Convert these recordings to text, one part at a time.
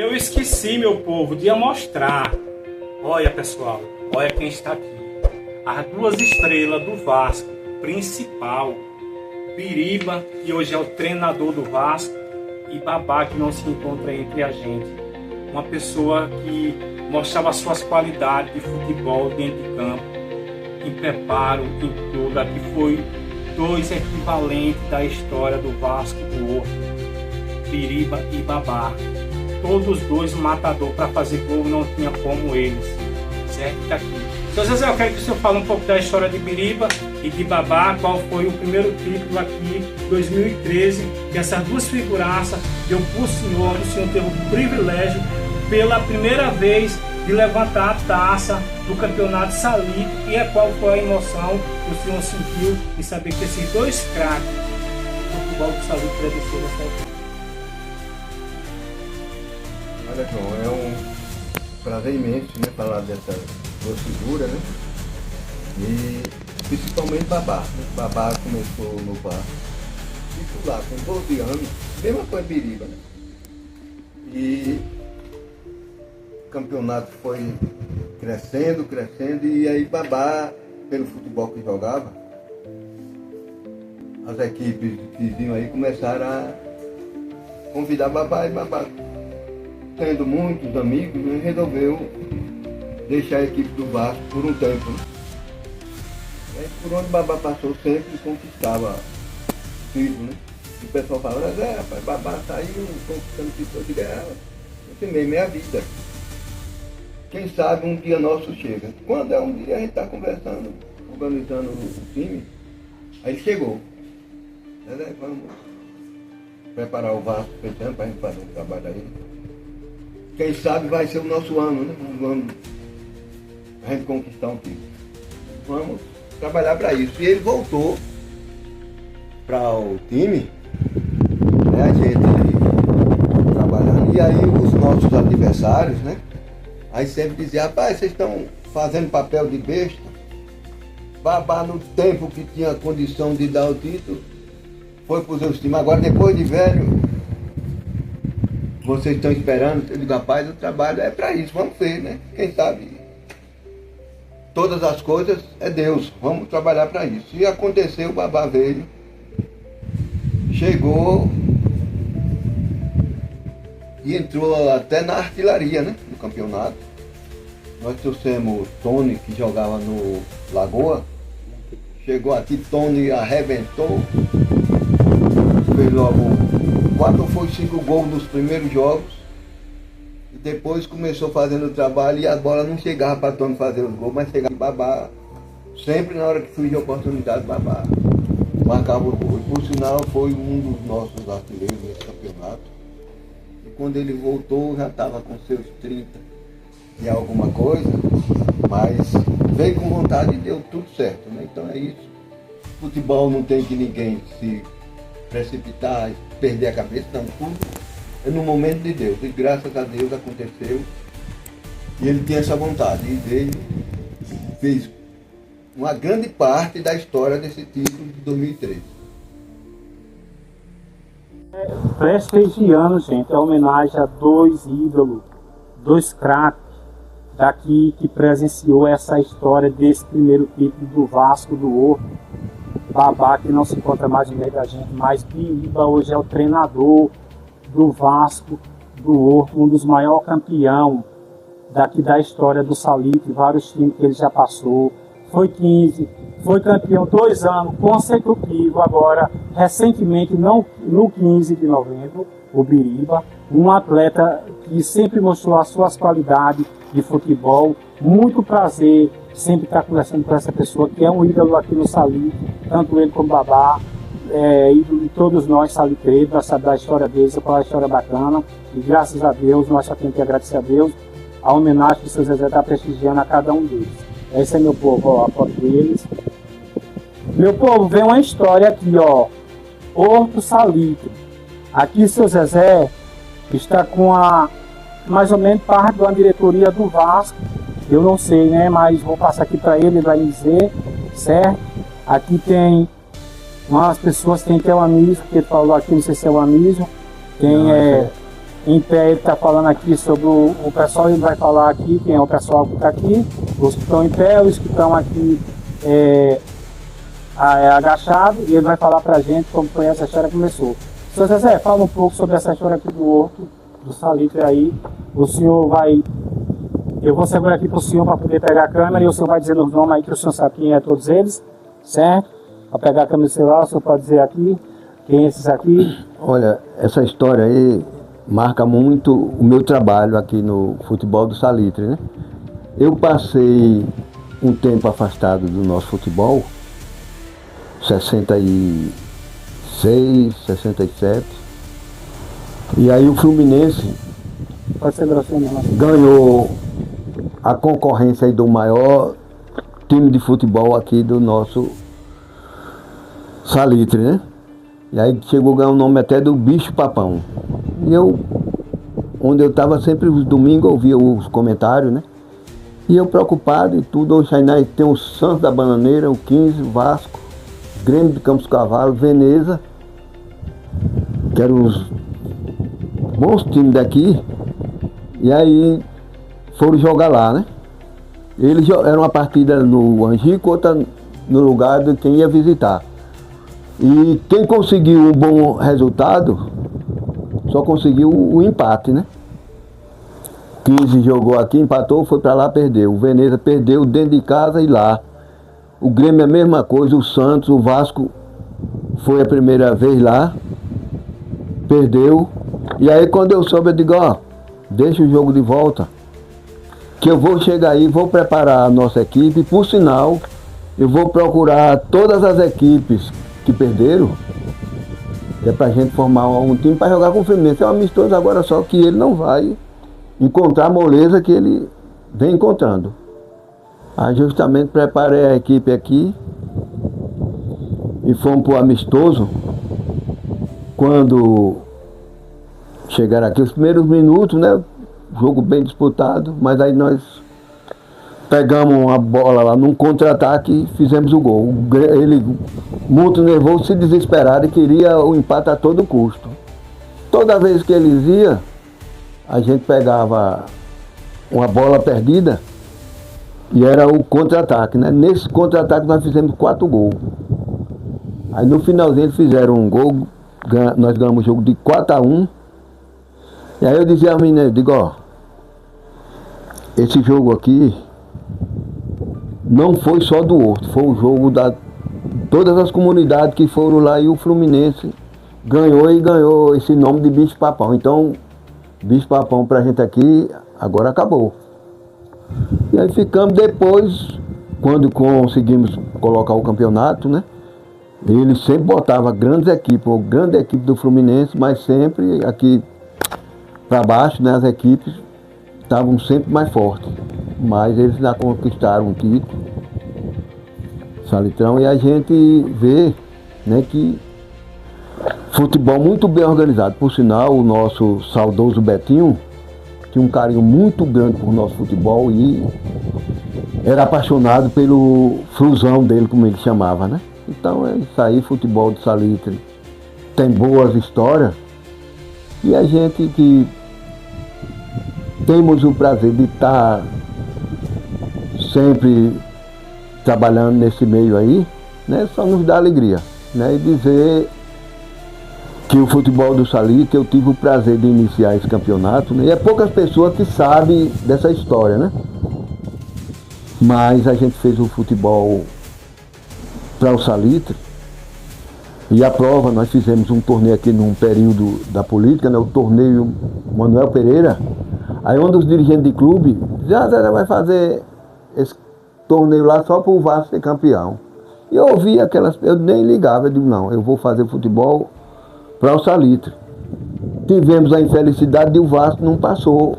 Eu esqueci, meu povo, de mostrar. Olha, pessoal, olha quem está aqui. As duas estrelas do Vasco, principal. Biriba, que hoje é o treinador do Vasco, e Babá, que não se encontra entre a gente. Uma pessoa que mostrava suas qualidades de futebol dentro de campo, em preparo, em tudo. Aqui foi dois equivalentes da história do Vasco do Horto, Biriba e Babá. Todos dois matador para fazer gol, não tinha como eles. Certo? Tá aqui. Seu Zezé, eu quero que o senhor fale um pouco da história de Biriba e de Babá, qual foi o primeiro título aqui, 2013, que essas duas figuraças deu para o senhor teve o privilégio, pela primeira vez, de levantar a taça do campeonato Salite, e qual foi a emoção que o senhor sentiu de saber que esses dois craques do futebol do Salite cresceram nessa época. Olha, João, é um prazer imenso, né, falar dessas duas figuras, né? E principalmente Babá, né? Babá começou no Vasco, titular com 12 anos, mesma coisa Biriba, né? E o campeonato foi crescendo, e aí Babá, pelo futebol que jogava, as equipes que vinham aí começaram a convidar Babá, e Babá, tendo muitos amigos, né, resolveu deixar a equipe do Vasco por um tempo. Né? Aí, por onde Babá passou, sempre conquistava título, né? E o pessoal falava, rapaz, Babá saiu conquistando título de guerra. Assim mesmo, é a vida. Quem sabe um dia nosso chega. Quando é um dia a gente está conversando, organizando o time, aí chegou. Vamos preparar o Vasco pensando para a gente fazer um trabalho aí. Quem sabe vai ser o nosso ano, né? Vamos a gente conquistar um título. Vamos trabalhar para isso. E ele voltou para o time, né? A gente trabalhando. E aí os nossos adversários, né? Aí sempre dizia, rapaz, vocês estão fazendo papel de besta. Babá, no tempo que tinha condição de dar o título, foi para os seus times. Agora, depois de velho, vocês estão esperando. Eu digo, rapaz, o trabalho é para isso, vamos ver, né? Quem sabe, todas as coisas é Deus, vamos trabalhar para isso. E aconteceu, o Babá veio, chegou e entrou até na artilharia, né? No campeonato. Nós trouxemos Tony, que jogava no Lagoa. Chegou aqui, Tony arrebentou. Fez logo 4 ou 5 gols nos primeiros jogos. E depois começou fazendo o trabalho e a bola não chegava para Tony fazer os gols, mas chegava Babá. Sempre na hora que surgia a oportunidade, Babá marcava o gol. E por sinal foi um dos nossos artilheiros nesse campeonato. Quando ele voltou, já estava com seus 30 e alguma coisa, mas veio com vontade e deu tudo certo, né? Então é isso. Futebol não tem que ninguém se precipitar, perder a cabeça, não. Tudo é no momento de Deus. E graças a Deus aconteceu. E ele tinha essa vontade. E veio, fez uma grande parte da história desse título de 2013. Prestigiando, gente, é homenagem a dois ídolos, dois craques daqui que presenciou essa história desse primeiro título do Vasco do Horto. Babá, que não se encontra mais no meio da gente, mas Biriba hoje é o treinador do Vasco do Horto, um dos maiores campeões daqui da história do Salite, vários times que ele já passou. Foi 15, foi campeão 2 anos consecutivos, agora recentemente no 15 de novembro, o Biriba, um atleta que sempre mostrou as suas qualidades de futebol. Muito prazer sempre estar conversando com essa pessoa que é um ídolo aqui no Salite, tanto ele como Babá, ídolo de todos nós saliteiros, para saber da história deles, para uma história bacana, e graças a Deus, nós só temos que agradecer a Deus, a homenagem que o seu Zezé está prestigiando a cada um deles. Esse é meu povo, ó, a foto deles. Meu povo, vem uma história aqui, ó. Horto Salite. Aqui, seu Zezé está com a mais ou menos parte da diretoria do Vasco. Eu não sei, né? Mas vou passar aqui para ele vai me dizer, certo? Aqui tem umas pessoas, tem que é o Anísio, que ele falou aqui, não sei se é o Anísio. Tem Em pé ele está falando aqui sobre o pessoal, ele vai falar aqui quem é o pessoal que está aqui, os que estão em pé, os que estão aqui agachado, e ele vai falar pra gente como foi essa história que começou. Seu Zezé, fala um pouco sobre essa história aqui do horto, do salitre aí. O senhor vai... Eu vou segurar aqui pro senhor para poder pegar a câmera e o senhor vai dizer os nomes aí que o senhor sabe quem é todos eles, certo? Para pegar a câmera do celular, o senhor pode dizer aqui quem é esses aqui. Olha, essa história aí marca muito o meu trabalho aqui no futebol do salitre, né? Eu passei um tempo afastado do nosso futebol, 66, 67. E aí o Fluminense ganhou a concorrência aí do maior time de futebol aqui do nosso salitre, né? E aí chegou a ganhar o nome até do Bicho Papão. E eu, onde eu estava sempre os domingos, ouvia os comentários, né? E eu preocupado e tudo, hoje aí tem o Santos da Bananeira, o 15, o Vasco, Grêmio de Campos Cavalos, Veneza, que eram os bons times daqui, e aí foram jogar lá, né? Eles era uma partida no Angico, outra no lugar de quem ia visitar. E quem conseguiu um bom resultado, só conseguiu o empate, né? 15 jogou aqui, empatou, foi para lá, perdeu. O Veneza perdeu dentro de casa e lá. O Grêmio é a mesma coisa, o Santos, o Vasco foi a primeira vez lá, perdeu. E aí quando eu soube, eu digo, ó, deixa o jogo de volta, que eu vou chegar aí, vou preparar a nossa equipe, por sinal, eu vou procurar todas as equipes que perderam, que é pra gente formar um time para jogar com o Fluminense. É um amistoso agora, só que ele não vai encontrar a moleza que ele vem encontrando. Aí justamente preparei a equipe aqui e fomos pro amistoso. Quando chegaram aqui os primeiros minutos, né? Jogo bem disputado, mas aí nós pegamos uma bola lá num contra-ataque e fizemos o gol. Ele, muito nervoso, se desesperado e queria o empate a todo custo. Toda vez que eles iam, a gente pegava uma bola perdida e era o contra-ataque, né? Nesse contra-ataque nós fizemos 4 gols. Aí no finalzinho eles fizeram um gol, nós ganhamos o jogo de 4-1. E aí eu dizia aos meninos, digo, ó, esse jogo aqui não foi só do Horto, foi o jogo da todas as comunidades que foram lá, e o Fluminense ganhou esse nome de Bicho Papão. Então, Bicho Papão pra gente aqui, agora acabou. E aí ficamos depois, quando conseguimos colocar o campeonato, né? Ele sempre botava grandes equipes, ou grande equipe do Fluminense, mas sempre aqui para baixo, né, as equipes estavam sempre mais fortes. Mas eles já conquistaram um título, Salitrão, e a gente vê, né, que futebol muito bem organizado. Por sinal, o nosso saudoso Betinho tinha um carinho muito grande por nosso futebol e era apaixonado pelo flusão dele, como ele chamava, né? Então é isso aí, futebol do Salitre tem boas histórias, e a gente que temos o prazer de estar sempre trabalhando nesse meio aí, né, só nos dá alegria, né, e dizer que o futebol do Salitre, eu tive o prazer de iniciar esse campeonato, né, e é poucas pessoas que sabem dessa história, né, mas a gente fez o futebol para o Salitre, e a prova, nós fizemos um torneio aqui num período da política, né, o torneio Manuel Pereira. Aí um dos dirigentes de clube já vai fazer esse torneio lá só para o Vasco ser campeão. E eu ouvi aquelas, eu nem ligava, eu digo, não, eu vou fazer futebol para o Salitre. Tivemos a infelicidade de o Vasco não passou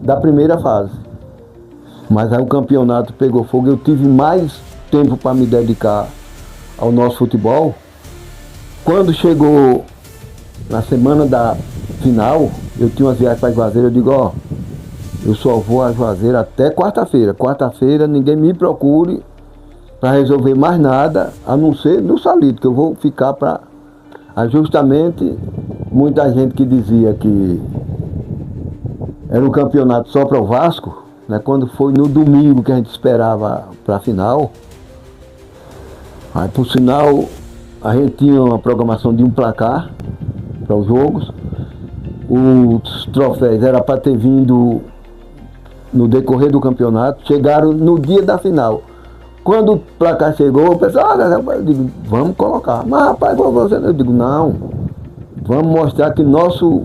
da primeira fase. Mas aí o campeonato pegou fogo, eu tive mais tempo para me dedicar ao nosso futebol. Quando chegou na semana da final, eu tinha umas viagens para Juazeiro, eu digo, ó, eu só vou a Juazeiro até quarta-feira. Quarta-feira ninguém me procure para resolver mais nada, a não ser no Salitre, que eu vou ficar para... Justamente, muita gente que dizia que era um campeonato só para o Vasco, né? Quando foi no domingo que a gente esperava para a final, aí por sinal a gente tinha uma programação de um placar para os jogos, os troféus era para ter vindo no decorrer do campeonato, chegaram no dia da final. Quando o placar chegou, o pessoal, eu digo, vamos colocar. Mas rapaz, você, eu digo, não, vamos mostrar que nosso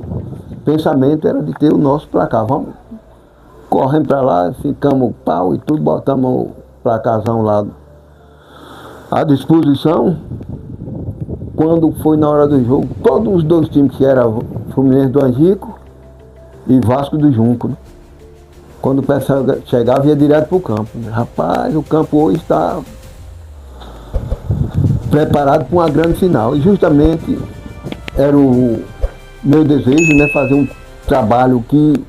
pensamento era de ter o nosso placar. Vamos, correndo para lá, ficamos pau e tudo, botamos o placarzão lá à disposição. Quando foi na hora do jogo, todos os dois times, que eram Fluminense do Angico e Vasco do Junco, né? Quando o pessoal chegava, ia direto para o campo. Rapaz, o campo hoje está preparado para uma grande final. E justamente era o meu desejo, né, fazer um trabalho que